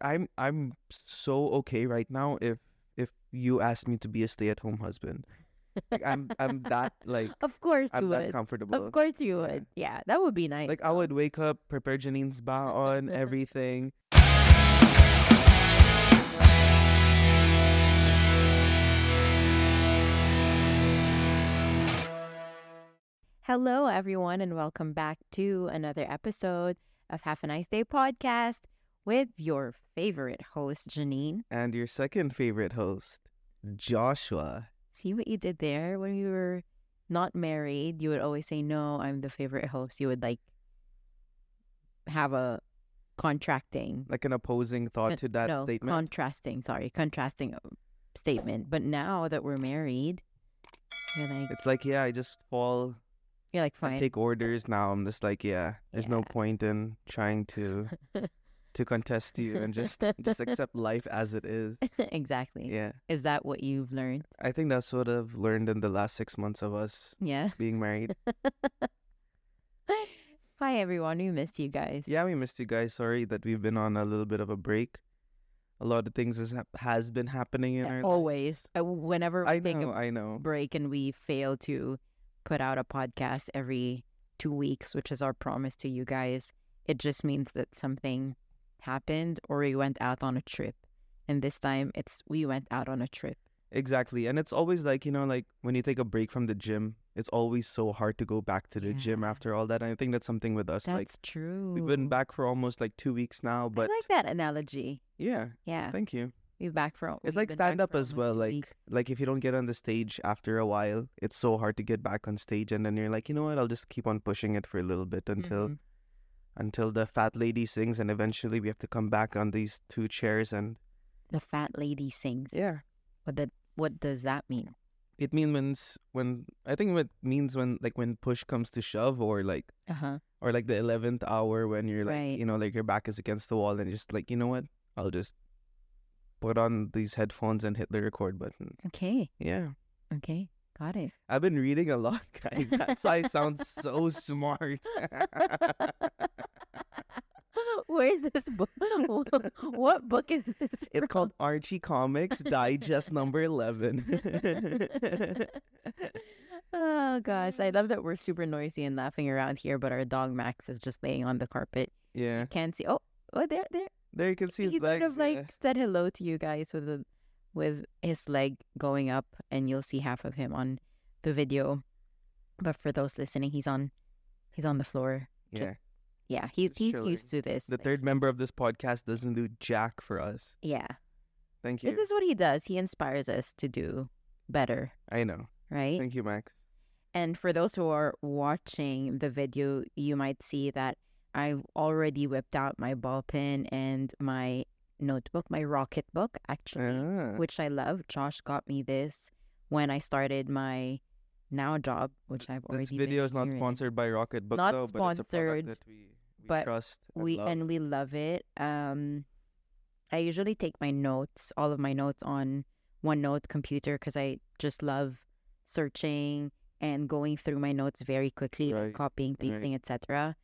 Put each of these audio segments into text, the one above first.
I'm so okay right now if you ask me to be a stay-at-home husband. Like I'm that like Of course you I'm that would. comfortable. Of course you Yeah. would. Yeah, that would be nice Like I though. would wake up, prepare Janine's baon, everything. Hello, everyone, and welcome back to another episode of Have a Nice Day podcast with your favorite host, Janine. And your second favorite host, Joshua. See what you did there? When we were not married, you would always say, "No, I'm the favorite host." You would like have a contracting, Like an opposing thought to that no, statement. contrasting statement. But now that we're married, you're like, It's like, yeah, I just fall and fine. take orders now. I'm just like, yeah, there's no Yeah. point in trying to contest you and just accept life as it is. Exactly. Yeah. Is that what you've learned? I think that's what I've learned in the last 6 months of us Yeah. being married. Hi, everyone. We missed you guys. Yeah, we missed you guys. Sorry that we've been on a little bit of a break. A lot of things has been happening in our Always. lives. Whenever we take a I know. break and we fail to put out a podcast every 2 weeks, which is our promise to you guys, it just means that something happened or we went out on a trip. And this time it's we went out on a trip. Exactly. And it's always like, like when you take a break from the gym, it's always so hard to go back to the gym Yeah. after all that. And I think that's something with us. Like That's true. we've been back for almost like 2 weeks now, I but like that analogy. yeah, Yeah. thank you. We've back for It's we've like been back stand up for as almost well. 2 weeks. Like if you don't get on the stage after a while, it's so hard to get back on stage, and then you're like, you know what? I'll just keep on pushing it for a little bit Mhm. until the fat lady sings, and eventually we have to come back on these two chairs, and The fat lady sings. yeah, What does that mean? it means when I think it means when like when push comes to shove, Uh-huh. or like the 11th hour when you're like Right. like your back is against the wall, and you're just like, you know what? I'll just put on these headphones and hit the record button. Okay. Yeah. Okay. Got it. I've been reading a lot, guys. That's why I sound so smart. Where's this book? What book is this It's from? called Archie Comics Digest number 11. Oh gosh, I love that we're super noisy and laughing around here, but our dog Max is just laying on the carpet. Yeah. You can't see. Oh, there. There you can see his He sort legs. of like said hello to you guys with his leg going up, and you'll see half of him on the video. But for those listening, he's on the floor. Yeah. Yeah, Just he's chilling. used to this. The Like, third member of this podcast doesn't do jack for us. yeah, Thank you. this is what he does. He inspires us to do better, I know. right? Thank you, Max. And for those who are watching the video, you might see that I've already whipped out my ball pen and my notebook, my rocket book, actually, Ah. which I love. Josh got me this when I started my now job, which I've already This video been is not here in. sponsored by Rocketbook, Not though, but it's a sponsored, product that we but trust and love. we love it. I usually take my notes, all of my notes on OneNote computer because I just love searching and going through my notes very quickly, like Right, copying, pasting, etc.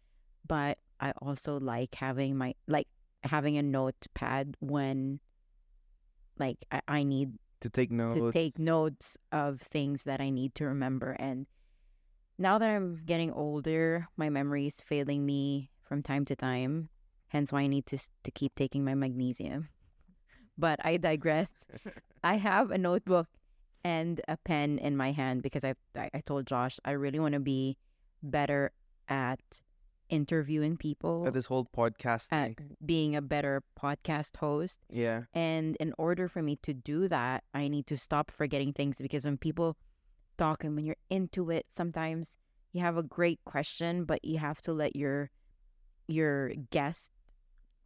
But I also like having having a notepad when I need To take notes. to take notes of things that I need to remember. And now that I'm getting older, my memory is failing me from time to time. Hence why I need to keep taking my magnesium. But I digress. I have a notebook and a pen in my hand because I told Josh I really want to be better at interviewing people, This whole podcast at thing. being a better podcast host. Yeah. And in order for me to do that, I need to stop forgetting things because when people talk and when you're into it, sometimes you have a great question, but you have to let your guest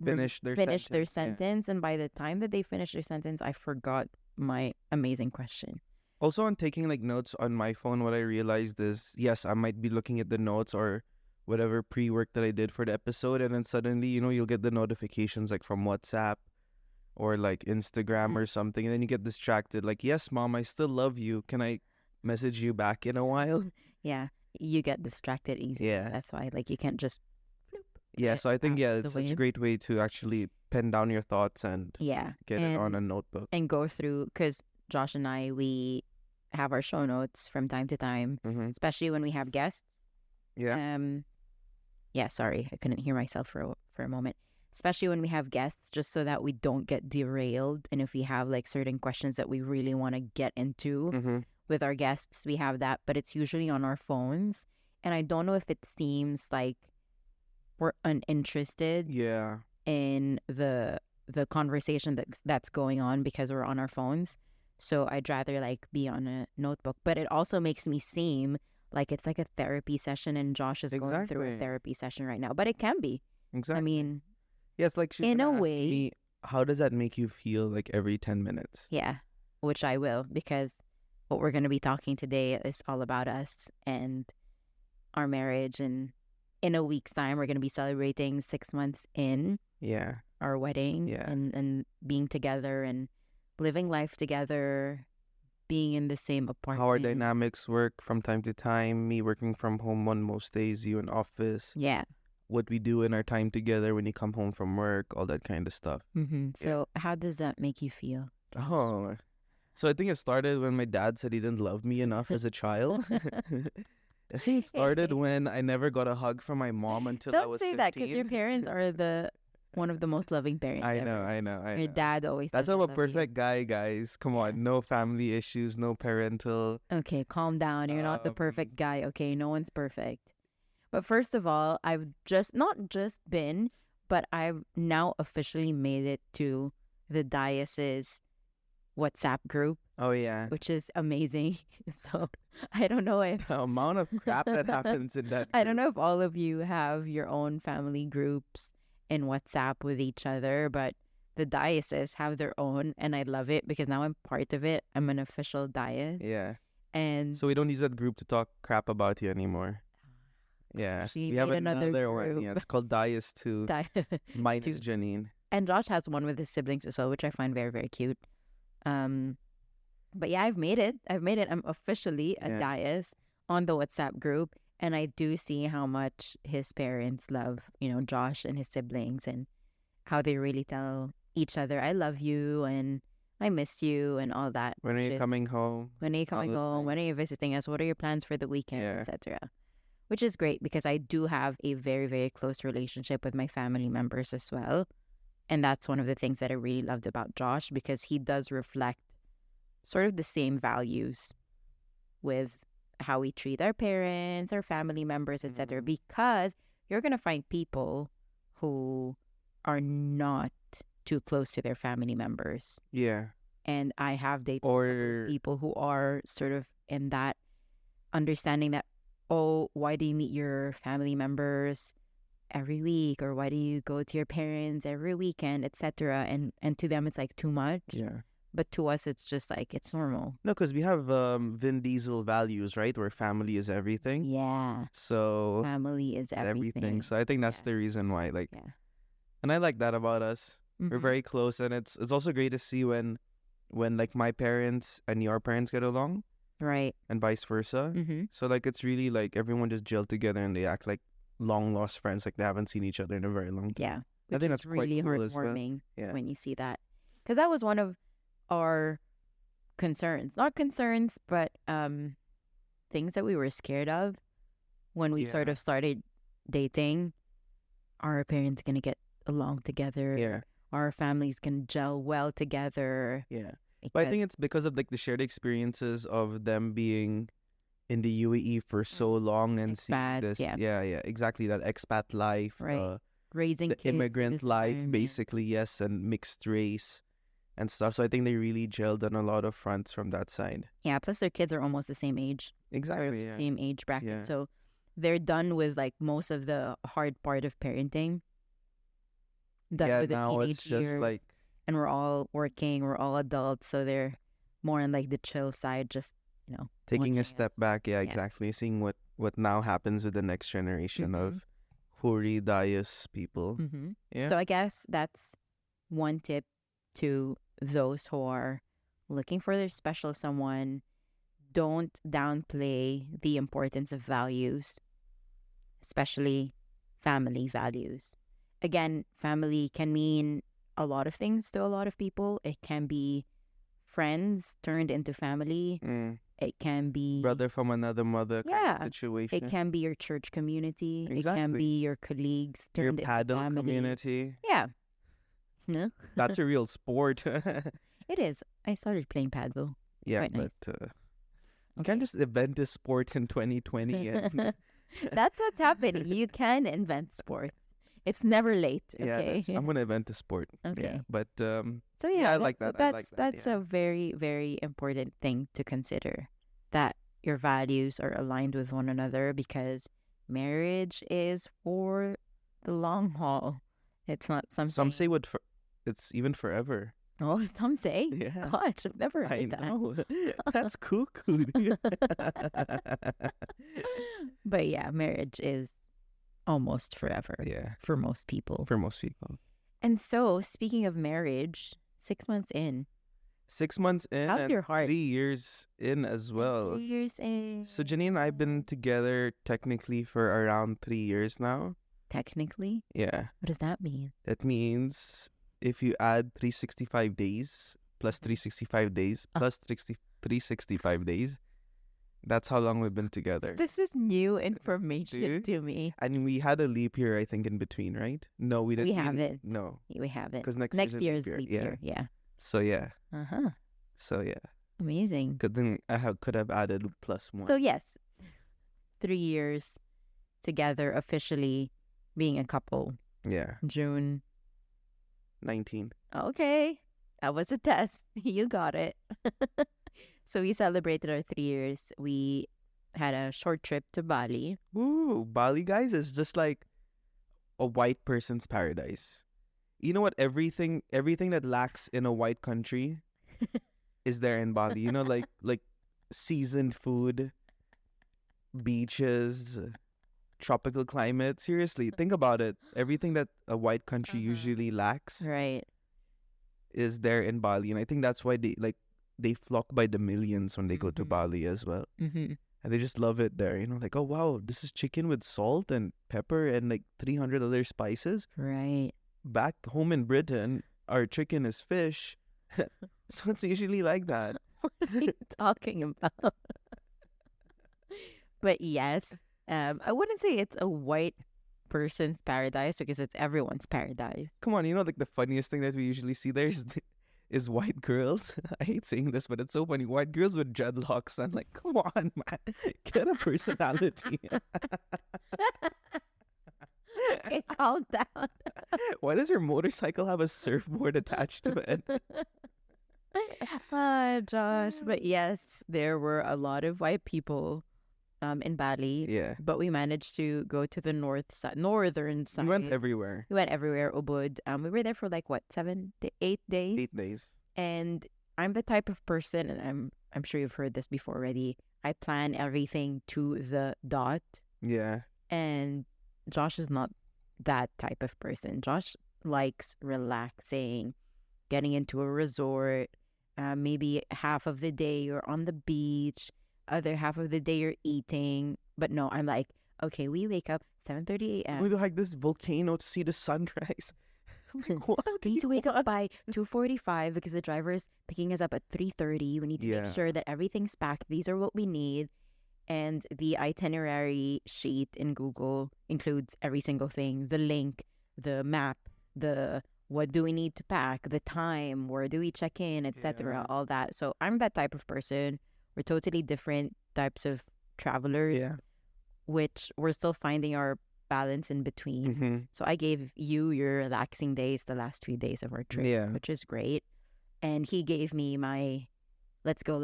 Finish their finish their sentence, yeah. sentence. And by the time that they finish their sentence, I forgot my amazing question. Also, on taking like notes on my phone, what I realized is, yes, I might be looking at the notes or whatever pre-work that I did for the episode, and then suddenly, you'll get the notifications like from WhatsApp or like Instagram or something, and then you get distracted. Like, yes, mom, I still love you. Can I message you back in a while? Yeah, you get distracted easy. Yeah. That's why, like, you can't just Yeah, it so I think out yeah, of the it's such a way. great way to actually pen down your thoughts and Yeah, get it on a notebook. and go through, because Josh and I, we have our show notes from time to time, Mm-hmm. especially when we have guests. Yeah. Yeah, sorry, I couldn't hear myself for a moment. Especially when we have guests, just so that we don't get derailed, and if we have like certain questions that we really want to get into Mm-hmm. with our guests, we have that, but it's usually on our phones, and I don't know if it seems like we're uninterested Yeah. in the conversation that's going on because we're on our phones. So I'd rather like be on a notebook. But it also makes me seem like it's like a therapy session, and Josh is going through a Exactly. therapy session right now. But it can be. I Exactly. mean, Yeah, it's like she's in gonna a ask way, me, how does that make you feel like every 10 minutes? yeah, which I will, because what we're going to be talking today is all about us and our marriage. And in a week's time, we're going to be celebrating 6 months in Yeah. our wedding, Yeah. and being together and living life together, being in the same apartment. How our dynamics work from time to time, me working from home on most days, you in office, Yeah. what we do in our time together when you come home from work, all that kind of stuff. Mm-hmm. So how does that make you feel? Oh, so I think it started when my dad said he didn't love me enough as a child. I think it started when I never got a hug from my mom until I Don't was say 15. that, because your parents are one of the most loving parents I ever. know, I know, I Your know. dad always That's says, I'm "I a love you." perfect guy, guys. Come Yeah. on, no family issues, no parental. Okay, calm down. You're not the Um, perfect guy, okay? No one's perfect. But first of all, I've not just been, but I've now officially made it to the diocese WhatsApp group, Oh yeah, which is amazing. So I don't know if the amount of crap that happens in that. I don't group. know if all of you have your own family groups in WhatsApp with each other, but the diocese have their own, and I love it because now I'm part of it. I'm an official diocese. Yeah. And So we don't use that group to talk crap about you anymore. Yeah, she we have made another one. group. Yeah, it's called Dias 2 minus Janine. And Josh has one with his siblings as well, which I find very, very cute. But yeah, I've made it. I'm officially a Yeah. dias on the WhatsApp group, and I do see how much his parents love, Josh and his siblings, and how they really tell each other, "I love you" and "I miss you" and all that. When are which you is, coming home? When are you All coming those home? When are things. you visiting us? What are your plans for the weekend, Yeah. etc. Which is great because I do have a very, very close relationship with my family members as well. And that's one of the things that I really loved about Josh, because he does reflect sort of the same values with how we treat our parents, our family members, etc. Mhm. Because you're going to find people who are not too close to their family members. Yeah. And I have dated a couple Or of people who are sort of in that understanding that, oh, why do you meet your family members every week, or why do you go to your parents every weekend, etc. And to them it's like too much, yeah. but to us it's just like it's normal. No, because we have Vin Diesel values, right? Where family is everything. Yeah, So family is it's everything. So I think that's Yeah. the reason why. Like, Yeah. and I like that about us. We're Mhm. very close, and it's also great to see when like my parents and your parents get along, Right. and vice versa. Mm-hmm. So like it's really like everyone just gelled together and they act like long lost friends, like they haven't seen each other in a very long time. Yeah, I which think is that's quite really cool as well. heartwarming Yeah. when you see that, because that was one of our concerns, not concerns, but things that we were scared of when we sort Yeah. of started dating. Are our parents gonna get along together? Yeah. Are our families gonna gel well together? Yeah. But I think Because- it's because of like the shared experiences of them being in the UAE for so long and seeing Expats, this. yeah. Yeah, exactly, that expat life, Right. raising the kids in immigrant this life, environment. basically, yes, and mixed race and stuff. So I think they really gelled on a lot of fronts from that side. Yeah, plus their kids are almost the same age, sort of Exactly. Yeah. same age bracket. Yeah. So they're done with like most of the hard part of parenting. Done Yeah. with the Now teenage it's just years, like and we're all working, we're all adults, so they're more on like the chill side, just taking a watching step us. back. Yeah, Yeah. exactly. Seeing what now happens with the next generation of Huri Dayas people. Mm-hmm. Yeah. So I guess that's one tip to those who are looking for their special someone. Don't downplay the importance of values, especially family values. Again, family can mean a lot of things to a lot of people. It can be friends turned into family. It can be Brother from another mother kind of yeah. It situation. can be your church community. It can Exactly. be your colleagues Your turned into paddle family. community. Yeah. No? That's a real sport. It is. I started playing paddle. Yeah, quite nice. but you can't just invent this sport in 2020. And That's what's happening. You can invent sports. It's never late. yeah, Okay. I'm gonna invent a sport. Okay. Yeah, but So yeah, I like that's that. I like that. that's Yeah. a very, very important thing to consider, that your values are aligned with one another, because marriage is for the long haul. It's not something. Some say it's even forever. Oh, some say. Yeah. Gosh, I've never I heard that. know. That's cuckoo. dude. But yeah, marriage is almost forever Yeah, for most people. for most people. And so, speaking of marriage, 6 months in, 6 months in how's and your heart? 3 years in as well. 3 years in. So Janine and I have been together technically for around 3 years now. Technically, Yeah. what does that mean? That means if you add 365 days plus 365 days plus 365 days, that's how long we've been together. This is new information Dude. to me. And we had a leap year, I think, in between, right? No, we didn't. We haven't. No, We haven't. 'cause next year's year's a leap leap year. year. Yeah. So yeah, Uh-huh. yeah. Amazing. Could then could have added plus more. So, yes, 3 years together, officially being a couple. Yeah, June. 19. Okay. That was a test. You got it. So, we celebrated our 3 years. We had a short trip to Bali. Woo, Bali, guys, is just like a white person's paradise. You know what? Everything that lacks in a white country is there in Bali. You know, like seasoned food, beaches, tropical climate. Seriously, think about it. Everything that a white country usually lacks Right. is there in Bali, and I think that's why they flock by the millions when they go to Mhm. Bali as well. Mm-hmm. And they just love it there, you know, like, oh wow, this is chicken with salt and pepper and like 300 other spices. Right. Back home in Britain, our chicken is fish. So it's usually like that. What are you talking about? But yes, I wouldn't say it's a white person's paradise, because it's everyone's paradise. Come on, you know, like the funniest thing that we usually see there is white girls. I hate saying this, but it's so funny. White girls with dreadlocks. I'm like, come on, man, get a personality. Okay, calm down. Why does your motorcycle have a surfboard attached to it? Josh. But yes, there were a lot of white people in Bali. Yeah, But we managed to go to the northern side. we went everywhere. We went everywhere, Ubud. We were there for like what, 8 days? 8 days. And I'm the type of person, and I'm sure you've heard this before already. I plan everything to the dot, Yeah. and Josh is not that type of person. Josh likes relaxing, getting into a resort. Maybe half of the day you're on the beach, other half of the day you're eating. But no, I'm like, okay, we wake up 7:30 a.m. We go hike this volcano to see the sunrise. I'm like, what? We need to wake up by 2:45 because the driver's picking us up at 3:30. We need to Yeah. make sure that everything's packed. These are what we need. And the itinerary sheet in Google includes every single thing: the link, the map, the what do we need to pack, the time, where do we check in, etc. Yeah. All that. So I'm that type of person. We're totally different types of travelers, Yeah. which we're still finding our balance in between. Mm-hmm. So I gave you your relaxing days the last 3 days of our trip, Yeah. which is great. And he gave me my let's go,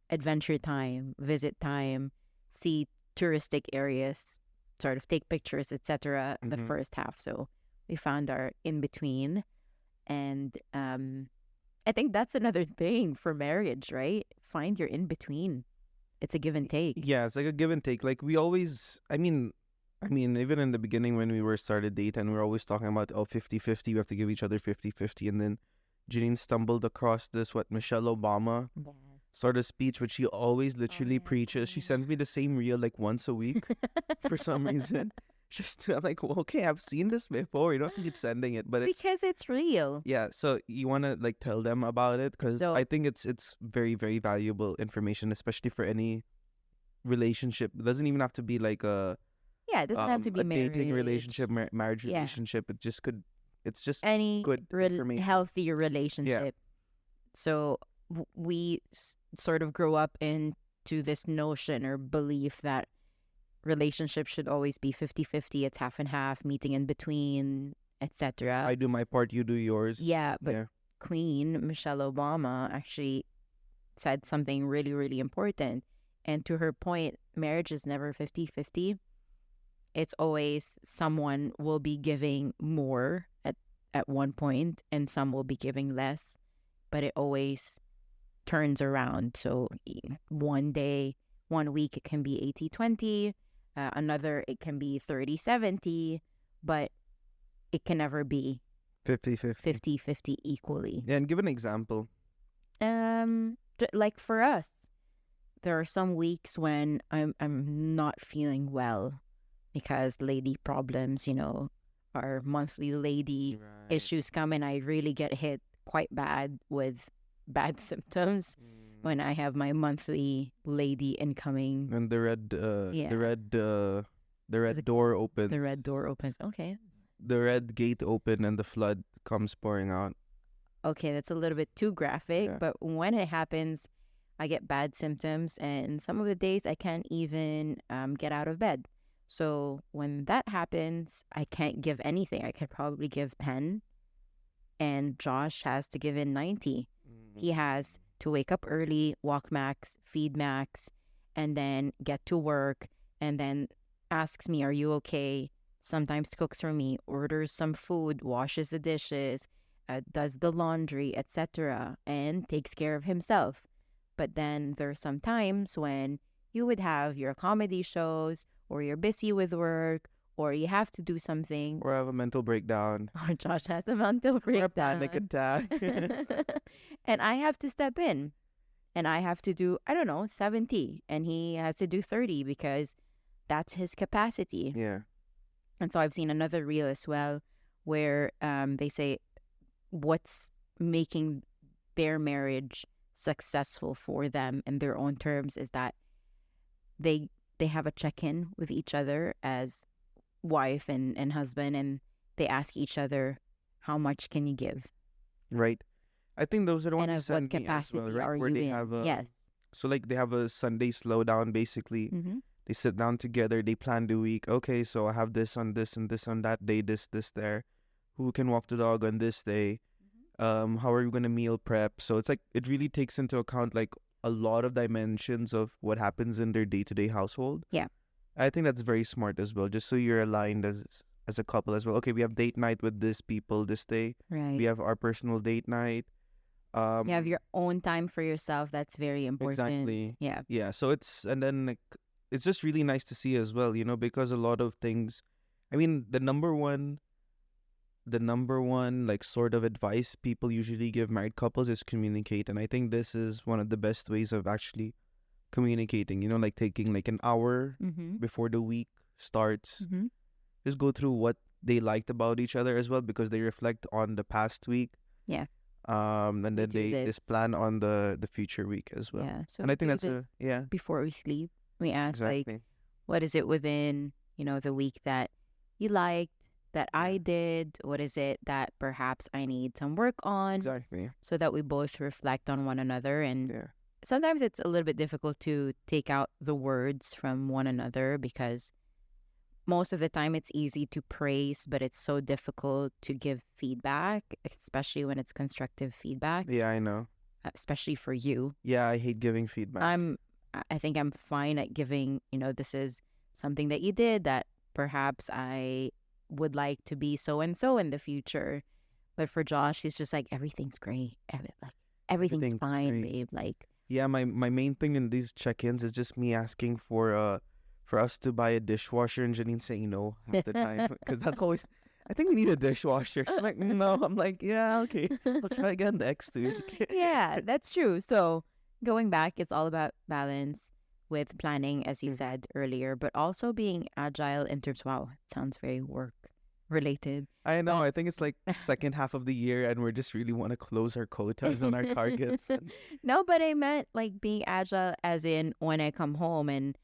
adventure time, visit time, see touristic areas, sort of take pictures, etc. The Mhm. first half. So we found our in between. And I think that's another thing for marriage, right? Find your in between. It's a give and take. Yeah, it's like a give and take. Like we always, I mean, even in the beginning when we were started dating, we were always talking about, 50-50, we have to give each other 50-50. And then Janine stumbled across this, Michelle Obama sort of speech, which she always literally yeah. preaches. She sends me the same reel like once a week for some reason. I'm like, well, okay, I've seen this before. You don't have to keep sending it, but it's Because it's real. yeah. So you want to like tell them about it because So I think it's very very valuable information, especially for any relationship. It doesn't even have to be like yeah, it doesn't have to be a dating marriage. relationship, marriage Yeah. relationship. It just could. It's just Any good information. healthy relationship. So we sort of grow up into this notion or belief that relationships should always be 50-50. It's half and half, meeting in between, etc. I do my part, you do yours. Yeah, but Queen Michelle Obama actually said something really, really important. And to her point, marriage is never 50-50. It's always someone will be giving more at one point and some will be giving less, but it always turns around. So one week it can be 80-20, another it can be 30-70, but it can never be 50-50 equally. Yeah, and give an example. Like for us, there are some weeks when I'm not feeling well because lady problems, our monthly lady issues come, and I really get hit quite bad with bad symptoms when I have my monthly lady incoming. And the red door opens. The red door opens. Okay. The red gate open and the flood comes pouring out. Okay, that's a little bit too graphic, Yeah. but when it happens, I get bad symptoms, and some of the days I can't even get out of bed. So when that happens, I can't give anything. I could probably give 10, and Josh has to give in 90. He has to wake up early, walk Max, feed Max, and then get to work, and then asks me, are you okay? Sometimes cooks for me, orders some food, washes the dishes, does the laundry, etc., and takes care of himself. But then there are some times when you would have your comedy shows, or you're busy with work, or you have to do something, or have a mental breakdown, or Josh has a mental breakdown, or a panic attack. and I have to step in, and I have to do 70, and he has to do 30 because that's his capacity. Yeah. And so I've seen another reel as well where they say what's making their marriage successful for them in their own terms is that they have a check-in with each other as wife and husband, and they ask each other, how much can you give? Right. I think those are the ones And you at send what me as capacity well, right? are Where you they in? have a Yes. So like they have a Sunday slowdown basically. Mm-hmm. They sit down together, they plan the week. Okay, so I have this on this and this on that day, this there. Who can walk the dog on this day? How are you gonna meal prep? So it's like it really takes into account like a lot of dimensions of what happens in their day-to-day household. Yeah. I think that's very smart as well, just so you're aligned as a couple as well. Okay, we have date night with this people this day. Right. We have our personal date night. You have your own time for yourself. That's very important. Exactly. Yeah. Yeah. So and then like, it's just really nice to see as well, because a lot of things, I mean, the number one like sort of advice people usually give married couples is communicate. And I think this is one of the best ways of actually communicating, like taking like an hour before the week starts. Just go through what they liked about each other as well, because they reflect on the past week. Yeah. And then they just plan on the future week as well. Yeah. So and I think do that's this before we sleep. We ask like, what is it within, the week that you liked, that I did? What is it that perhaps I need some work on? Exactly. So that we both reflect on one another. And sometimes it's a little bit difficult to take out the words from one another, because most of the time it's easy to praise, but it's so difficult to give feedback, especially when it's constructive feedback. Yeah, I know. Especially for you. Yeah, I hate giving feedback. I think I'm fine at giving, this is something that you did that perhaps I would like to be so and so in the future. But for Josh, he's just like, everything's great. Everything's fine, great, babe. Like, yeah, my main thing in these check-ins is just me asking for us to buy a dishwasher, and Janine saying no half the time, because that's always, I think we need a dishwasher. I'm like, no. I'm like, yeah, okay, I'll try again next week. Yeah, that's true. So going back, it's all about balance. with planning, as you said earlier, but also being agile in terms. Wow, it sounds very work related. I know. But I think it's like second half of the year, and we just really want to close our quotas and our targets. no, but I meant like being agile, as in when I come home and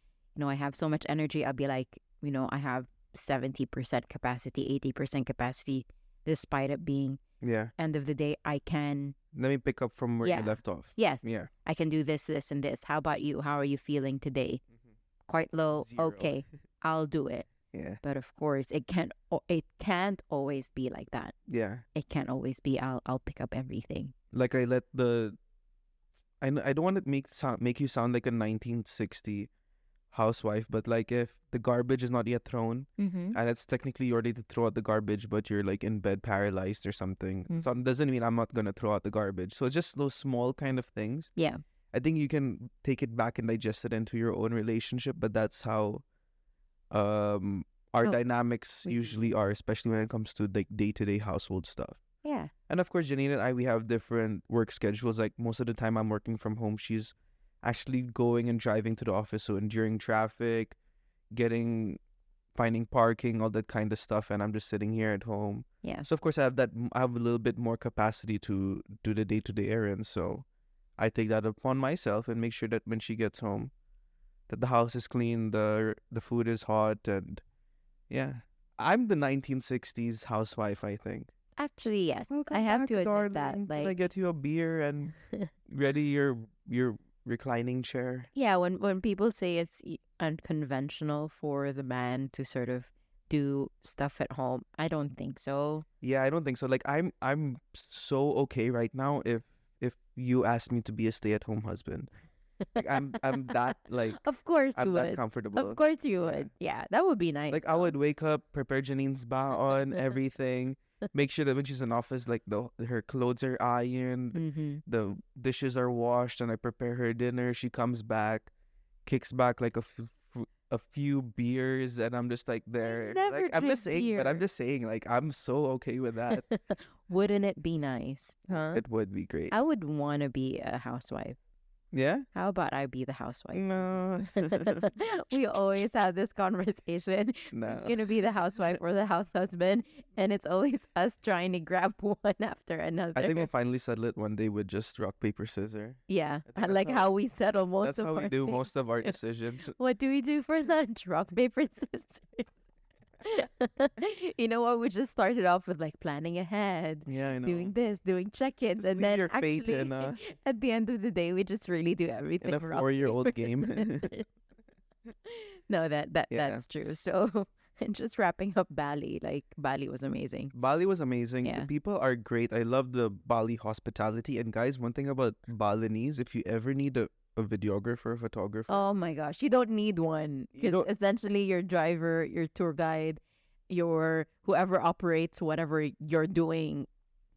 I have so much energy, I'll be like, I have 70% capacity, 80% capacity, despite it being Yeah. end of the day. I can, Let me pick up from where you yeah, left off. yes, Yeah. I can do this, this, and this. How about you? How are you feeling today? Quite low. 0. Okay, I'll do it. Yeah. But of course, it can't always be like that. Yeah. It can't always be I'll pick up everything. Like I let the I don't want to make you sound like a 1960 housewife, but like if the garbage is not yet thrown Mm-hmm. and it's technically you're ready to throw out the garbage, but you're like in bed paralyzed or something, so it doesn't mean I'm not gonna throw out the garbage. So it's just those small kind of things. Yeah. I think you can take it back and digest it into your own relationship, but that's how our Oh, dynamics we- usually are, especially when it comes to like day-to-day household stuff. Yeah. And of course, Janine and I, we have different work schedules. Like most of the time I'm working from home, she's actually going and driving to the office, so enduring traffic, finding parking, all that kind of stuff, and I'm just sitting here at home. Yeah. So of course I have a little bit more capacity to do the day-to-day errands, so I take that upon myself and make sure that when she gets home that the house is clean, the food is hot, and yeah. I'm the 1960s housewife, I think. Actually, yes. Welcome I have back, to admit that. darling. Can I Like, get you a beer and ready your reclining chair? yeah, when people say it's unconventional for the man to sort of do stuff at home, I don't think so. Yeah, I don't think so. Like I'm so okay right now if you ask me to be a stay-at-home husband. Like I'm that like Of course you I'm that would. comfortable. Of course you Yeah. would. Yeah, that would be nice. Like I would wake up, prepare Janine's ba on everything, make sure that when she's in office, like her clothes are ironed, Mm-hmm. the dishes are washed, and I prepare her dinner. She comes back, kicks back like a few beers, and I'm just like there. never Like I'm just drink saying, but I'm beer. just saying, like I'm so okay with that. Wouldn't it be nice? Huh? It would be great. I would want to be a housewife. Yeah? How about I be the housewife? No. We always have this conversation. Who's No. gonna be the housewife or the house husband? And it's always us trying to grab one after another. I think we'll finally settle it one day with just rock, paper, scissors. Yeah, I think and like that's how we settle most That's of how our we do most things. of our decisions. What do we do for lunch? Rock, paper, scissors. You know what? We just started off with like planning ahead, Yeah, I know. doing this, doing check-ins, Just and leave then your fate actually in at the end of the day, we just really do everything. a rock, 4-year-old paper, game. scissors. No, Yeah. that's true. So, and just wrapping up Bali, like Bali was amazing. Bali was amazing. Yeah. The people are great. I love the Bali hospitality. And guys, one thing about Balinese, if you ever need a videographer, photographer, Oh my gosh, you don't need one You because don't- essentially your driver, your tour guide, your whoever operates whatever you're doing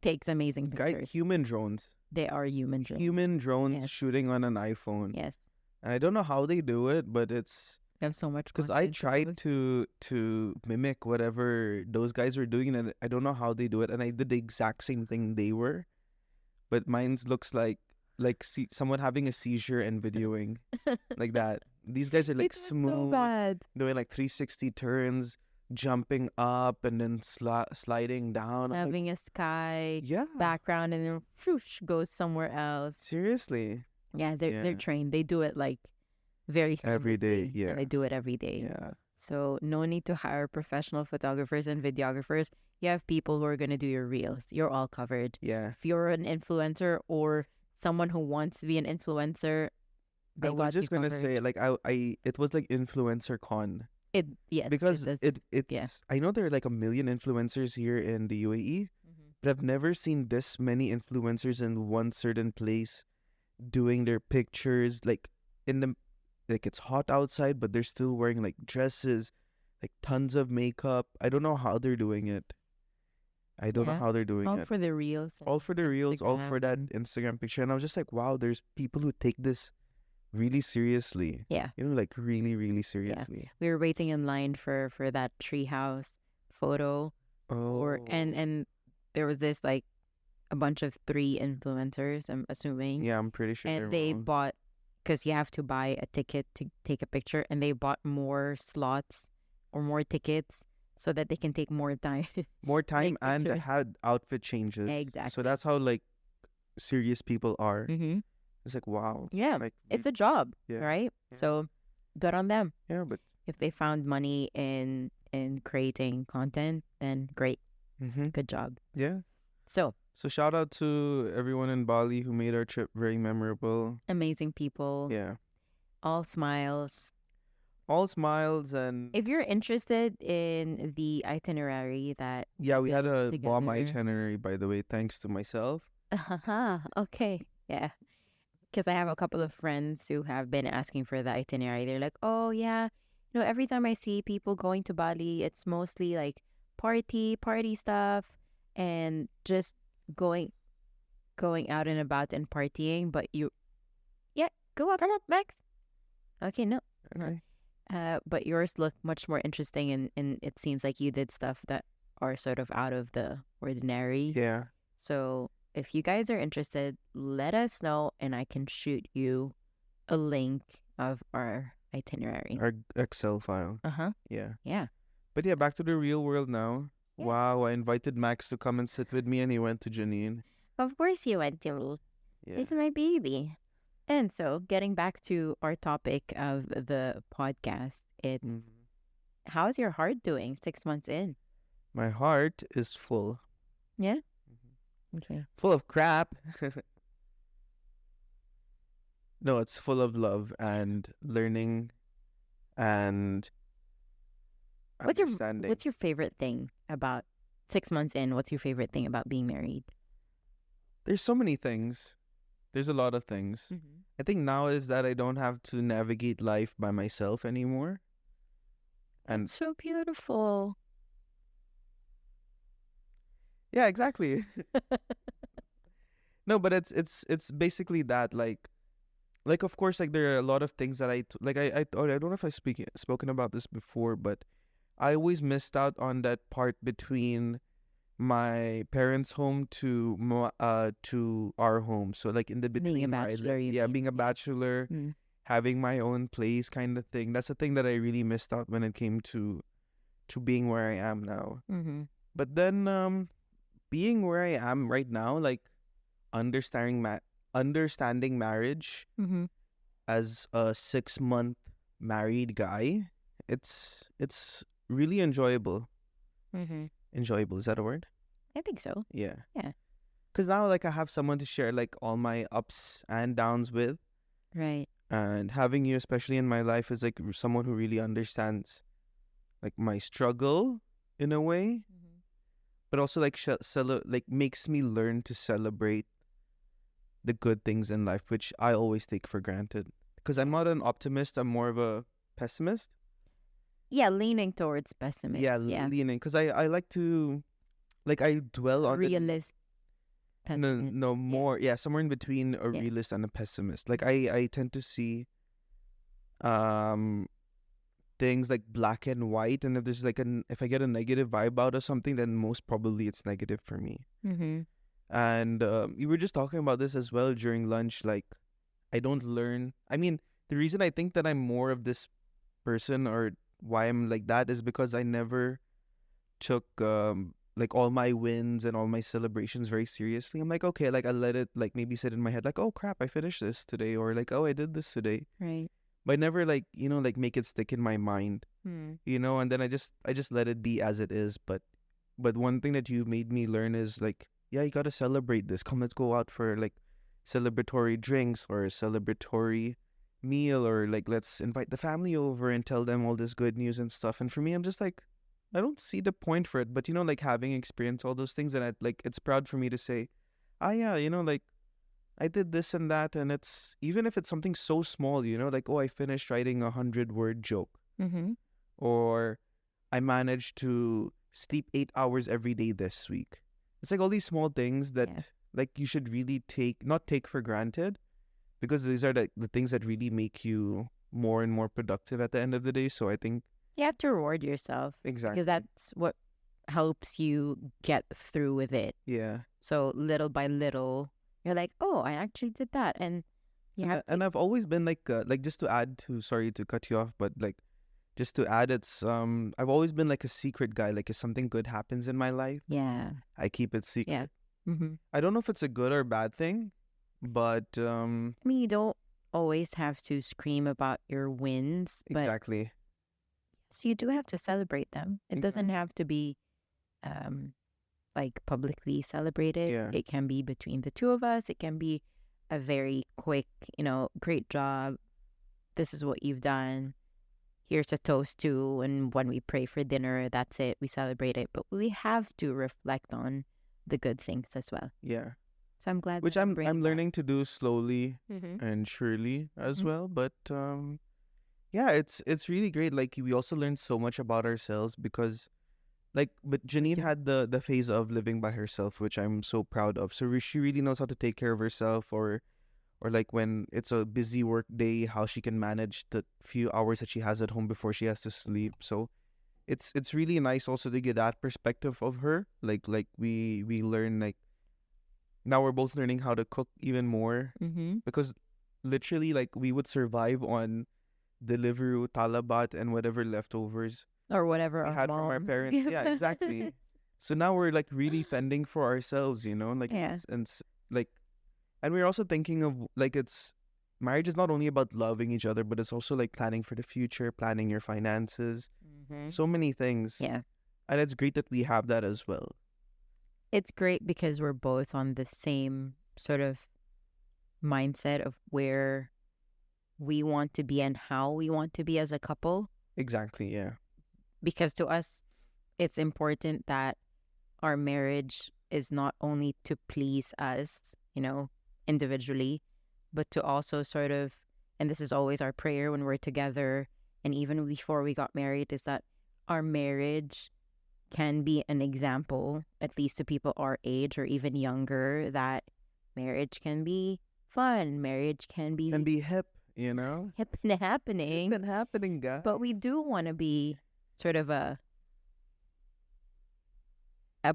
takes amazing pictures. human drones. They are human drones. Human drones Yes. shooting on an iPhone. Yes, And I don't know how they do it, but it's they have so much. because I content to tried post. to mimic whatever those guys were doing, and I don't know how they do it. And I did the exact same thing they were, but mine's looks like someone having a seizure and videoing like that. These guys are like It was so smooth, bad. doing like 360 turns, jumping up and then sliding down. I'm like, Having a sky yeah, background and then whoosh, goes somewhere else. seriously, Yeah, they're Yeah. trained. They do it like very Every day, seamlessly, yeah. and they do it every day. yeah, So no need to hire professional photographers and videographers. You have people who are gonna do your reels. You're all covered. yeah. If you're an influencer or someone who wants to be an influencer, they I was got just you gonna covered. say like I it was like influencer con. Yes, Because does. it's yeah. I know there are like a million influencers here in the UAE, Mhm. but I've never seen this many influencers in one certain place doing their pictures like in the like it's hot outside but they're still wearing like dresses, like tons of makeup. I don't know how they're doing it. I don't know Yeah. how they're doing All it. for the reels. All for the reels, all for Instagram that and- Instagram picture. And I was just like, wow, there's people who take this really seriously. Yeah. You know, like really, really seriously. We were waiting in line for that treehouse photo, Oh. and there was this like a bunch of 3 influencers, I'm assuming. Yeah, I'm pretty sure And they're they wrong. bought because you have to buy a ticket to take a picture, and they bought more slots or more tickets so that they can take more time. More time Take and pictures. had outfit changes. So Exactly. that's how like serious people are. Mm-hmm. It's like wow. Yeah, Like it's a job, yeah. right? Yeah. So good on them. Yeah, but If they found money in creating content, then great, good job. yeah. So So shout out to everyone in Bali who made our trip very memorable. amazing people, Yeah. all smiles. All smiles and If you're interested in the itinerary that yeah, we had built a bomb together, itinerary by the way, thanks to myself. okay, yeah. Because I have a couple of friends who have been asking for the itinerary. They're like, oh, yeah, every time I see people going to Bali, it's mostly like party stuff and just going out and about and partying. But yeah, go up, Max. Okay, no. Okay. But yours look much more interesting, and it seems like you did stuff that are sort of out of the ordinary. Yeah. So if you guys are interested, let us know, and I can shoot you a link of our itinerary. Our Excel file. Yeah. Yeah. But yeah, back to the real world now. Yeah. Wow, I invited Max to come and sit with me and he went to Janine. Of course you went to me. Yeah. It's my baby. And so, getting back to our topic of the podcast, it's how's your heart doing 6 months in? My heart is full. Yeah? Okay. Full of crap. No, it's full of love and learning and understanding. What's your favorite thing about 6 months in? What's your favorite thing about being married? There's so many things. There's a lot of things. I think now is that I don't have to navigate life by myself anymore. And It's so beautiful. yeah, exactly. No, but it's basically that like of course like there are a lot of things that I don't know if I spoken about this before, but I always missed out on that part between my parents' home to our home. So like in the between Being a where I bachelor, lived. you Yeah, mean? being a bachelor, having my own place kind of thing. That's the thing that I really missed out when it came to being where I am now. But then being where I am right now, like understanding marriage as a 6-month married guy, it's really enjoyable. Enjoyable, is that a word? I think so. Yeah. Yeah. Because now like I have someone to share like all my ups and downs with, Right. and having you especially in my life is like someone who really understands like my struggle in a way, but also like makes me learn to celebrate the good things in life, which I always take for granted. Because I'm not an optimist, I'm more of a pessimist. Yeah, leaning towards pessimist. Yeah, Yeah. leaning. Because I like to, like I dwell on the Realist pessimist. no more. Yeah, somewhere in between a Yeah. realist and a pessimist. Like I tend to see things like black and white, and if there's like if I get a negative vibe out of something, then most probably it's negative for me. And we were just talking about this as well during lunch. Like, I don't learn. I mean, the reason I think that I'm more of this person or why I'm like that is because I never took like all my wins and all my celebrations very seriously. I'm like, okay, like I let it like maybe sit in my head like, oh crap, I finished this today, or like, oh, I did this today. Right. But I never like, like make it stick in my mind. And then I just let it be as it is. But one thing that you made me learn is like, yeah, you gotta celebrate this. Come, let's go out for like celebratory drinks or a celebratory meal, or like let's invite the family over and tell them all this good news and stuff. And for me, I'm just like, I don't see the point for it. But like having experienced all those things, and it's proud for me to say, yeah, like I did this and that, and it's even if it's something so small, like, oh, I finished writing 100-word joke, or I managed to sleep 8 hours every day this week. It's like all these small things that like you should really not take for granted, because these are the things that really make you more and more productive at the end of the day. So I think you have to reward yourself. Exactly. Because that's what helps you get through with it. Yeah. So little by little, you're like, oh, I actually did that. And You have to. And I've always been like just to add to, sorry to cut you off, but like just to add, it's I've always been like a secret guy. Like if something good happens in my life, Yeah. I keep it secret. Yeah. Mm-hmm. I don't know if it's a good or bad thing, but I mean, you don't always have to scream about your wins, but exactly. so you do have to celebrate them. It doesn't have to be like publicly celebrated. Yeah. It can be between the two of us. It can be a very quick, great job. This is what you've done. Here's a toast to, and when we pray for dinner, that's it. We celebrate it. But we have to reflect on the good things as well. Yeah. So I'm glad Which that I'm bringing learning to do slowly that. and surely as Mhm. well. But yeah, it's really great. Like we also learned so much about ourselves because but Janine do. had the phase of living by herself, which I'm so proud of. So she really knows how to take care of herself, or like when it's a busy work day, how she can manage the few hours that she has at home before she has to sleep. So it's really nice also to get that perspective of her. Like we learn, like now we're both learning how to cook even more, Mm-hmm. because literally like we would survive on Deliveroo, talabat, and whatever leftovers Or whatever we our had from our moms parents. give Yeah, us. exactly. So now we're like really fending for ourselves, like Yeah. like, and we're also thinking of like marriage is not only about loving each other, but it's also like planning for the future, planning your finances, Mm-hmm. so many things. Yeah. And it's great that we have that as well. It's great because we're both on the same sort of mindset of where we want to be and how we want to be as a couple. Exactly. Yeah. Because to us, it's important that our marriage is not only to please us, individually, but to also sort of, and this is always our prayer when we're together, and even before we got married, is that our marriage can be an example, at least to people our age or even younger, that marriage can be fun, marriage can be hip, hip and happening. It's been happening, guys. But we do want to be sort of a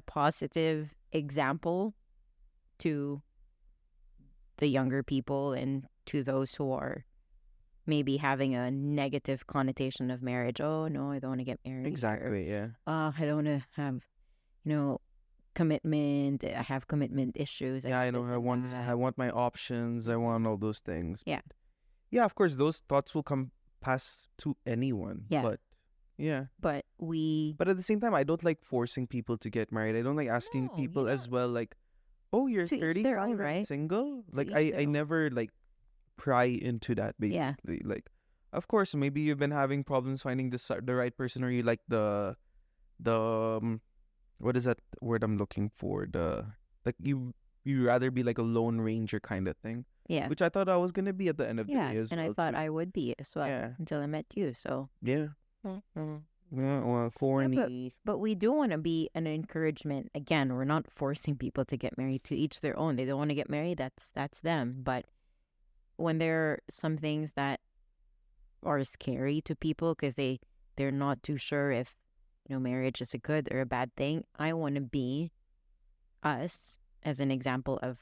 positive example to the younger people and to those who are maybe having a negative connotation of marriage. Oh no, I don't want to get married. Exactly. Yeah. I don't want to have, commitment. I have commitment issues. Yeah, I know. this I and want that. I want my options. I want all those things. Yeah. Yeah, of course, those thoughts will come past to anyone. Yeah. But yeah. But But at the same time, I don't like forcing people to get married. I don't like asking No, people you as well, like, oh, you're To each their 35 own, and right? single? To Like, each I their own. never like pry into that, Yeah. basically. Like, of course, maybe you've been having problems finding the right person, or you like the what is that word I'm looking for? Like you rather be like a lone ranger kind of thing, Yeah. which I thought I was gonna be at the end of the Yeah. day as And I well, thought too. I would be as well Yeah. until I met you. So. Yeah. Mhm. Yeah, well, corny. But we do want to be an encouragement. Again, we're not forcing people to get married. To each their own. They don't want to get married. That's them. But when there are some things that are scary to people because they're not too sure if marriage is a good or a bad thing, I want to be us as an example of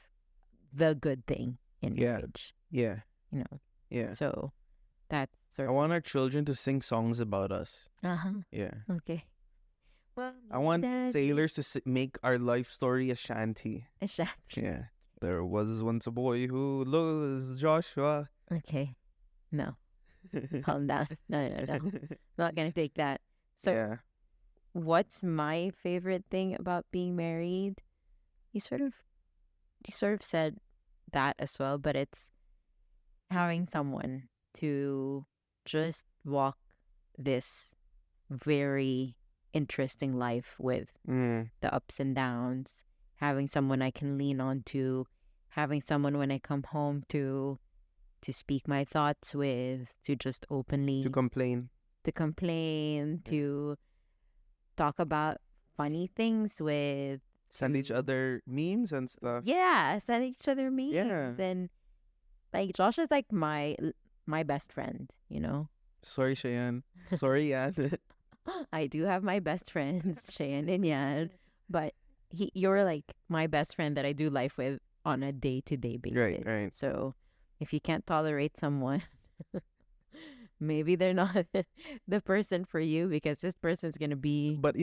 the good thing in Yeah. marriage. Yeah. Yeah. So that's I sort of want our children to sing songs about us. uh-huh. Yeah. Okay. Well, I want Daddy. sailors to make our life story a shanty. A shanty. Yeah. There was once a boy who was Joshua. Okay. No. Calm down. No. Not gonna take that. So yeah. what's my favorite thing about being married? You sort of said that as well, but it's having someone to just walk this very interesting life with, Mm. the ups and downs, having someone I can lean on to, having someone when I come home to speak my thoughts with, to just openly To complain. to talk about funny things with, Send each to- other memes and stuff. yeah, send each other memes. Yeah. And like Josh is like my best friend, Sorry, Cheyenne. Sorry, Anne. I do have my best friends, Cheyenne and Yan, but you're like my best friend that I do life with on a day-to-day basis. Right. So if you can't tolerate someone, maybe they're not the person for you, because this person's gonna be But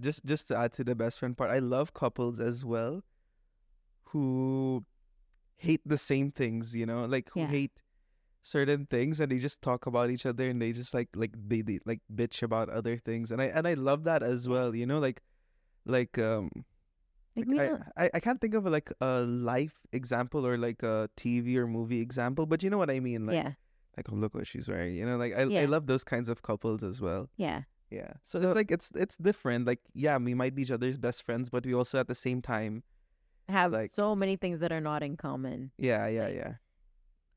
just to add to the best friend part, I love couples as well who hate the same things, like who yeah, hate certain things, and they just talk about each other, and they just they like bitch about other things, and I love that as yeah. well, like Like like we don't. I can't think of like a life example or like a TV or movie example, but you know what I mean, Yeah, like, oh, look what she's wearing, like I yeah, love those kinds of couples as well. yeah. Yeah, so it's So like it's different, like, yeah, we might be each other's best friends, but we also at the same time, have like, so many things that are not in common. yeah, yeah, Like yeah,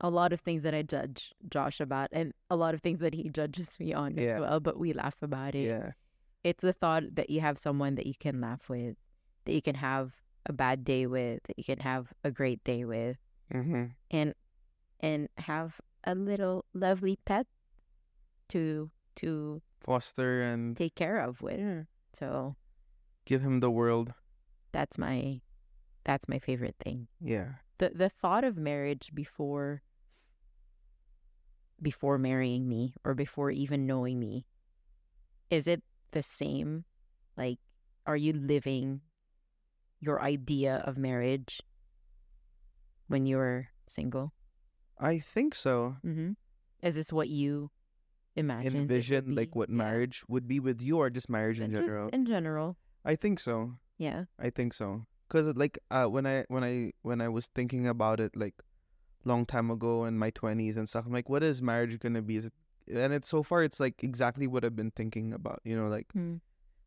a lot of things that I judge Josh about, and a lot of things that he judges me on as yeah, well. But we laugh about it. yeah. It's the thought that you have someone that you can laugh with, that you can have a bad day with, that you can have a great day with, Mm-hmm. and have a little lovely pet to Foster and, take care of with. yeah, So give him the world. that's my favorite thing. Yeah. The thought of marriage before marrying me, or before even knowing me, is it the same? Like, are you living your idea of marriage when you're single? I think so. Mm-hmm. Is this what you imagined it would Envision be? like what Yeah. marriage would be with you, or just marriage in Just general. in general. I think so. Yeah. I think so. Cause like when I was thinking about it like long time ago in my 20s and stuff, I'm like, what is marriage gonna be? Is it, and it's so far it's like exactly what I've been thinking about. Mm.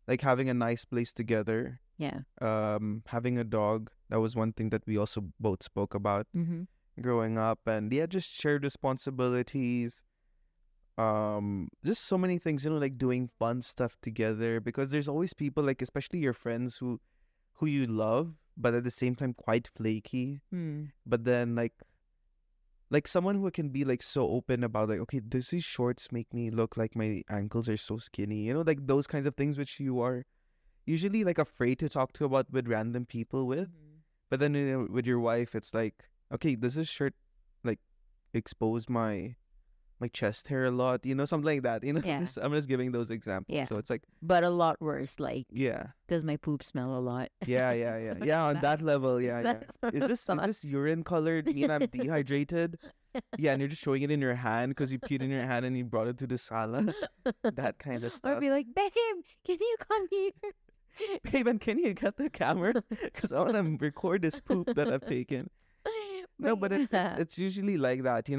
Like having a nice place together. Yeah. Having a dog. That was one thing that we also both spoke about Mm-hmm. growing up, and yeah, just shared responsibilities. Just so many things, like doing fun stuff together, because there's always people, like especially your friends who you love, but at the same time quite flaky. Mm. But then like someone who can be like so open about, like, okay, does these shorts make me look like my ankles are so skinny, like those kinds of things which you are usually like afraid to talk to about with random people with. Mm-hmm. But then with your wife, it's like, okay, does this shirt like expose my chest hair a lot, something like that, Yeah. I'm just giving those examples. Yeah. So it's like, But a lot worse. Like, yeah, does my poop smell a lot? yeah, yeah, yeah, Sort yeah, of on that level, yeah, yeah. that sort Is of this thought. urine colored? Mean I'm dehydrated? Yeah, and you're just showing it in your hand because you peed in your hand and you brought it to the sala. That kind of Or stuff. be like, babe, can you come here? Babe, and can you get the camera? Because I want to record this poop that I've taken. No, but it's usually like that,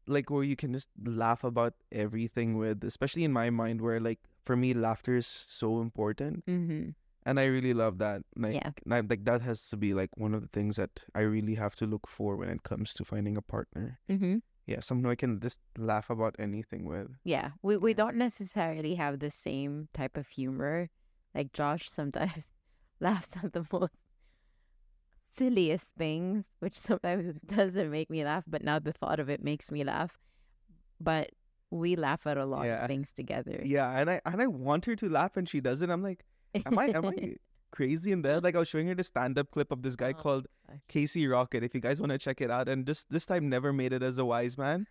like where you can just laugh about everything with, especially in my mind, where like for me laughter is so important, Mm-hmm. and I really love that. Like, Yeah. like that has to be like one of the things that I really have to look for when it comes to finding a partner. Mm-hmm. Yeah, someone who I can just laugh about anything with. Yeah. We Yeah. don't necessarily have the same type of humor. Like Josh sometimes laughs at the most silliest things, which sometimes doesn't make me laugh, but now the thought of it makes me laugh. But we laugh at a lot Yeah. of things together. Yeah, and I want her to laugh and she doesn't. I'm like, am I crazy in there? Like I was showing her the stand-up clip of this guy Oh, called gosh. Casey Rocket. If you guys want to check it out, and just this time never made it as a wise man,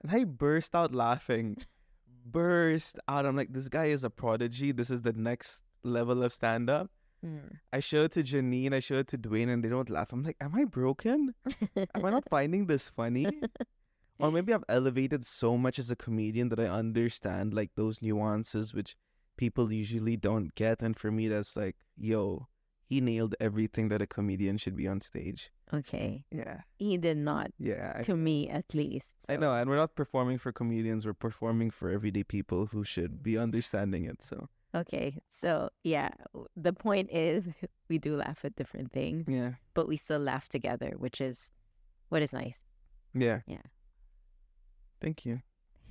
and I burst out laughing, burst out. I'm like, this guy is a prodigy. This is the next level of stand-up. Mm. I show it to Janine, I show it to Dwayne, and they don't laugh. I'm like, am I broken? Am I not finding this funny? Or maybe I've elevated so much as a comedian that I understand like those nuances which people usually don't get. And for me, that's like, yo, he nailed everything that a comedian should be on stage. Okay. Yeah. He did not, Yeah. to me at least. I know. And we're not performing for comedians. We're performing for everyday people who should be understanding it. So, Okay. So, yeah, the point is we do laugh at different things, yeah. but we still laugh together, which is what is nice. Yeah. Yeah. Thank you.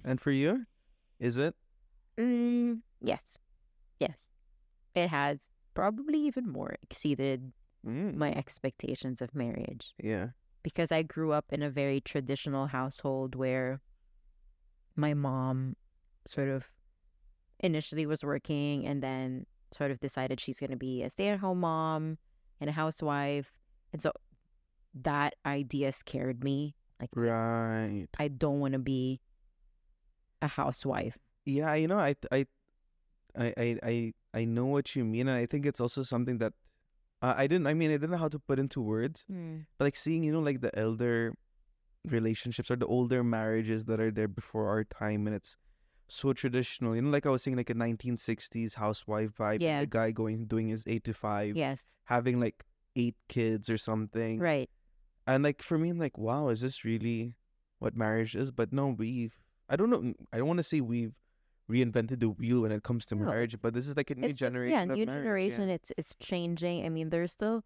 And for you, is it? Yes. Yes. It has probably even more exceeded my expectations of marriage, Yeah. because I grew up in a very traditional household where my mom sort of initially was working and then sort of decided she's going to be a stay-at-home mom and a housewife. And so that idea scared me Like, Right. I don't want to be a housewife. Yeah, I know what you mean, and I think it's also something that I didn't know how to put into words, but like seeing, like the elder relationships or the older marriages that are there before our time, and it's so traditional. Like I was saying, like a 1960s housewife vibe, Yeah. a guy doing his 8 to 5, Yes. having like 8 kids or something. Right. And like for me, I'm like, wow, is this really what marriage is? But no, I don't know, I don't want to say we've reinvented the wheel when it comes to No, marriage, but this is like a new It's just, generation of new marriage. generation. Yeah. It's changing. I mean, there's still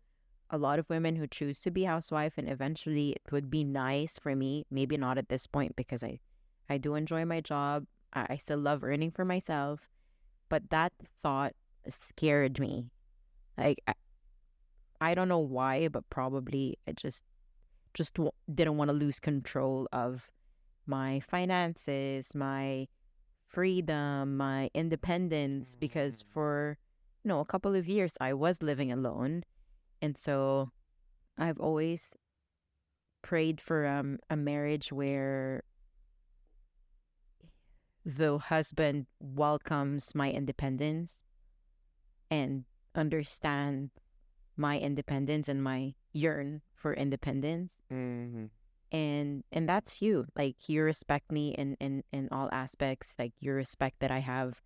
a lot of women who choose to be housewife, and eventually it would be nice for me. Maybe not at this point because I do enjoy my job. I still love earning for myself, but that thought scared me. Like I don't know why, but probably I didn't want to lose control of my finances, my freedom, my independence, because for a couple of years I was living alone. And so I've always prayed for a marriage where the husband welcomes my independence and understands my independence and my yearn for independence. Mm-hmm. And that's you. Like, you respect me in all aspects. Like, you respect that I have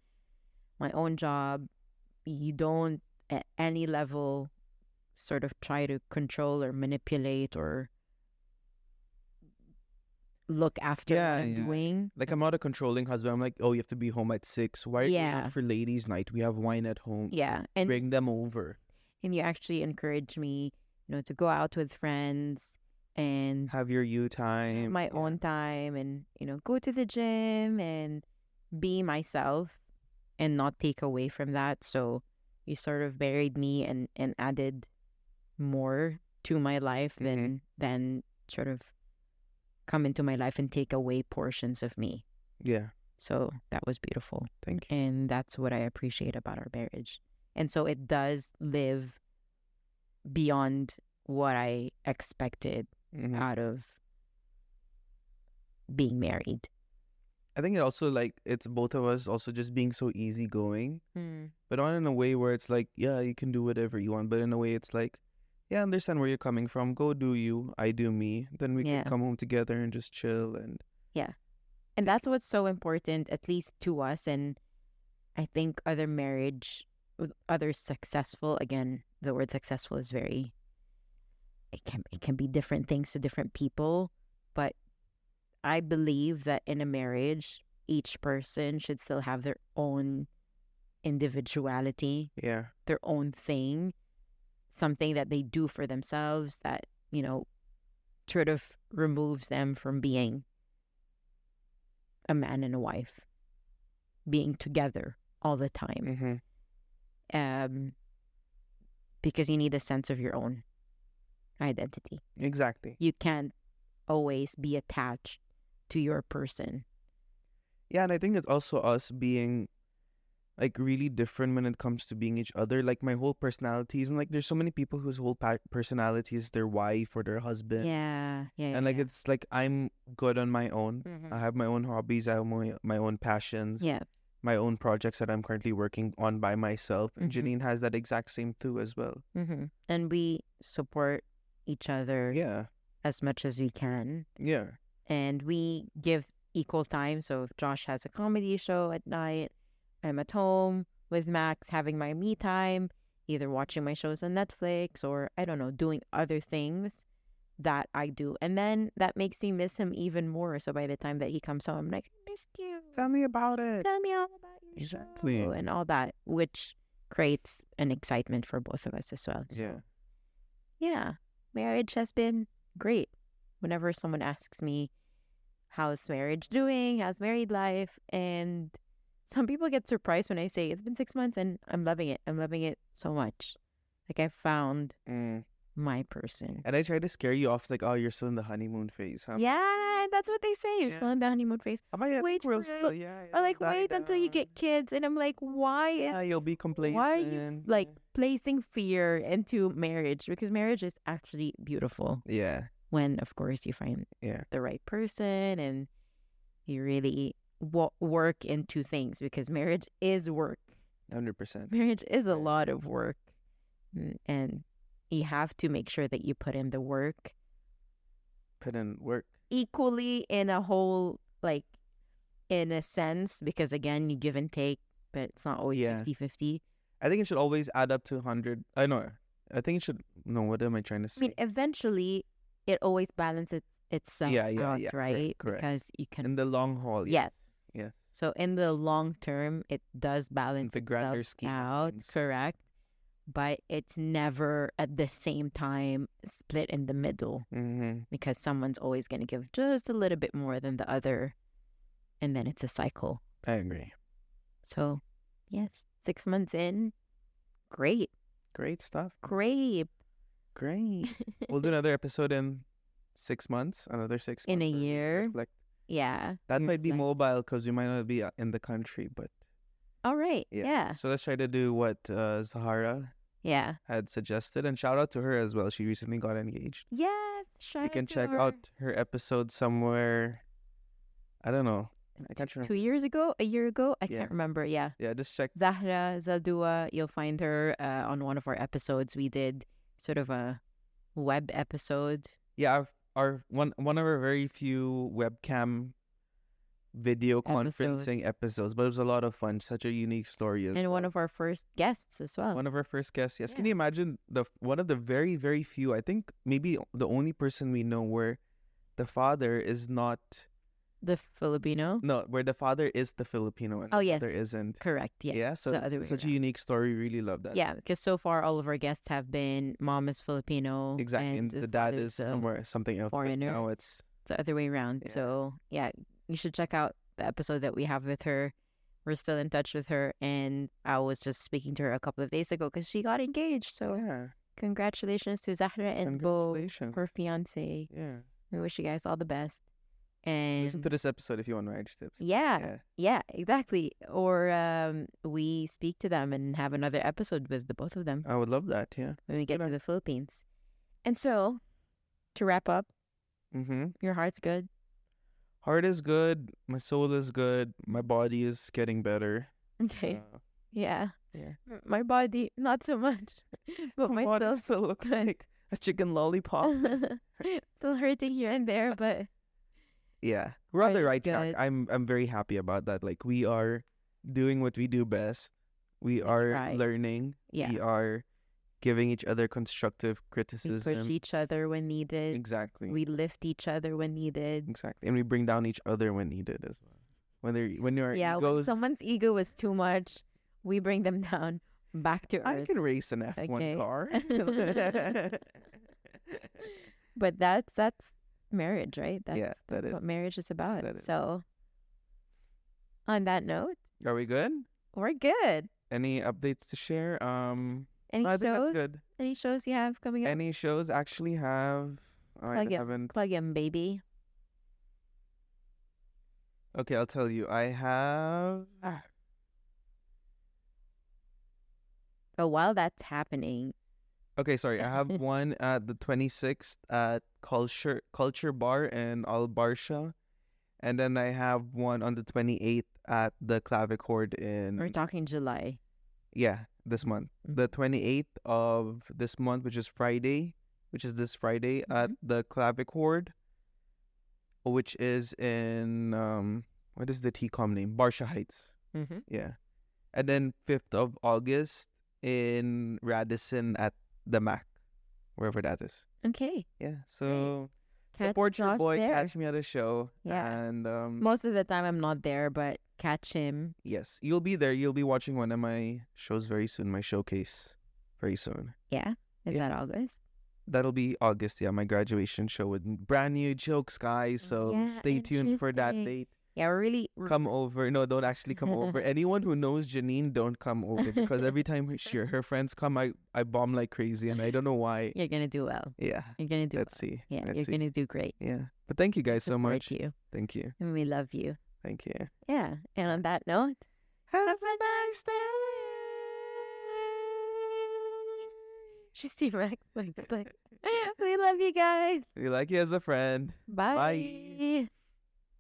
my own job. You don't at any level sort of try to control or manipulate or look after what I'm doing. Like I'm not a controlling husband. I'm like, oh, you have to be home at 6. Why are you Yeah. out for ladies' night? We have wine at home. Yeah. And Bring them over. you actually encourage me, to go out with friends and Have your you time. my own time, and go to the gym and be myself and not take away from that. So you sort of buried me and added more to my life than sort of come into my life and take away portions of me. Yeah. So that was beautiful. Thank you. And that's what I appreciate about our marriage. And so it does live beyond what I expected out of being married. I think it also, like, it's both of us also just being so easygoing, but not in a way where it's like, yeah, you can do whatever you want, but in a way it's like, yeah, I understand where you're coming from. Go do you, I do me. Then we can come home together and just chill. And and that's what's so important, at least to us. And I think other successful, again, the word successful is it can be different things to different people, but I believe that in a marriage, each person should still have their own individuality, their own thing, something that they do for themselves that, sort of removes them from being a man and a wife, being together all the time. Because you need a sense of your own identity. Exactly. You can't always be attached to your person. Yeah, and I think it's also us being like really different when it comes to being each other. Like my whole personality is, and like there's so many people whose whole personality is their wife or their husband. And like it's like I'm good on my own. I have my own hobbies. I have my own passions. My own projects that I'm currently working on by myself. And Janine has that exact same too as well. And we support each other as much as we can. And we give equal time. So if Josh has a comedy show at night, I'm at home with Max having my me time, either watching my shows on Netflix or, I don't know, doing other things that I do. And then that makes me miss him even more. So by the time that he comes home, I'm like, I missed you. Tell me about it. Tell me all about your show and all that, which creates an excitement for both of us as well. So, marriage has been great. Whenever someone asks me, how's marriage doing? How's married life? And some people get surprised when I say it's been 6 months and I'm loving it. I'm loving it so much. Like I found my person. And I try to scare you off. It's like, oh, you're still in the honeymoon phase, huh? Yeah, that's what they say. You're still in the honeymoon phase. Wait for it. Or like, wait until you get kids. And I'm like, why you'll be complacent. Why are you like placing fear into marriage? Because marriage is actually beautiful. Yeah. when, of course, you find Yeah. the right person and you really work into things, because marriage is work. 100%. Marriage is a Yeah. lot of work. And you have to make sure that you put in the work Put in work. equally in a whole, like, in a sense, because again, you give and take, but it's not always Yeah. 50-50. I think it should always add up to 100. I know. I think it should. No, what am I trying to I say? mean, eventually, it always balances itself out, right? Correct. Because you can. In the long haul, Yes. yes. So in the long term, it does balance the grander itself scheme of out, things. correct? But it's never at the same time split in the middle, Mm-hmm. because someone's always going to give just a little bit more than the other, and then it's a cycle. I agree. So, yes, 6 months in, great. Great stuff. Great. We'll do another episode in 6 months. Another 6 months. In a where we year. reflect. Yeah. That might be reflect. mobile because we might not be in the country, but All right. Yeah. So let's try to do what Zahara Yeah. had suggested, and shout out to her as well. She recently got engaged. Yes. You can check out her episode somewhere. I don't know. I can't remember. 2 years ago, a year ago, I Yeah. can't remember. Yeah. Yeah, just check. Zahra Zaldua, you'll find her on one of our episodes. We did sort of a web episode. Yeah, our one of our very few webcam video conferencing episodes, but it was a lot of fun. Such a unique story as And well. one of our first guests as well. One of our first guests. Yes. Yeah. Can you imagine one of the very, very few, I think maybe the only person we know where the father is not The Filipino. where the father is the Filipino and Oh, the yes. mother isn't. Correct. Yes. Yeah, so the other way it's such a around. unique story. Really love that. Yeah, because so far all of our guests have been mom is Filipino. Exactly. And the dad is father's, something else. But foreigner. now it's the other way around. Yeah. So yeah, you should check out the episode that we have with her. We're still in touch with her, and I was just speaking to her a couple of days ago because she got engaged. So yeah. congratulations to Zahra and Bo, Congratulations. her fiance. Yeah. We wish you guys all the best. And Listen to this episode if you want marriage tips. yeah, exactly. Or we speak to them and have another episode with the both of them I would love that. Yeah. when we Let's do get to that. the Philippines. And so, to wrap up, Mm-hmm. your heart's good. Heart is good. My soul is good. My body is getting better. Okay. Yeah. Yeah. My body, not so much. But my body soul still looks like a chicken lollipop. still hurting here and there, but Yeah, we're on the Heart right is track. good. I'm very happy about that. Like, we are doing what we do best. We are try. learning. yeah. We are giving each other constructive We push criticism. each other when needed. Exactly. We lift each other when needed. Exactly. And we bring down each other when needed as well. When your Yeah, when egos, someone's ego is too much, we bring them down back to I earth. can race an F1 Okay. car. But that's marriage, right? That's that what is. marriage is about. That is. So, on that note, Are we good? we're good. Any updates to share? Any I think that's shows? good. Any shows you have coming up? Any shows actually have? I Plug 'em. haven't. Plug in, baby. Okay, I'll tell you. I have. But while that's happening, Okay, sorry. I have one at the 26th at Culture Bar in Al Barsha. And then I have one on the 28th at the Clavichord in... we're talking July. Yeah, this month. Mhm. The 28th of this month, which is this Friday, at the Clavichord, which is in... what is the TCOM name? Barsha Heights. Mm-hmm. Yeah. And then 5th of August in Radisson at the Mac, wherever that is. Okay. Yeah, so Catch support your Josh boy, there. catch me at a show. Yeah. And Most of the time I'm not there, but catch him. yes, you'll be there. You'll be watching one of my shows very soon, my showcase very soon. Yeah. Is Yeah. that August? That'll be August, yeah, my graduation show with brand new jokes, guys. So Yeah, stay tuned for that interesting. date. Yeah, we're really Come over. No, don't actually come over. Anyone who knows Janine, don't come over because every time her friends come, I bomb like crazy and I don't know why. you're gonna do well. Yeah. You're gonna do Let's well. see. Yeah, Let's you're see. gonna do great. Yeah. But thank you guys so Support much. you. Thank you. And we love you. Thank you. Yeah. And on that note, Have a nice day. She's Team X, but it's like, we love you guys. We like you as a friend. Bye.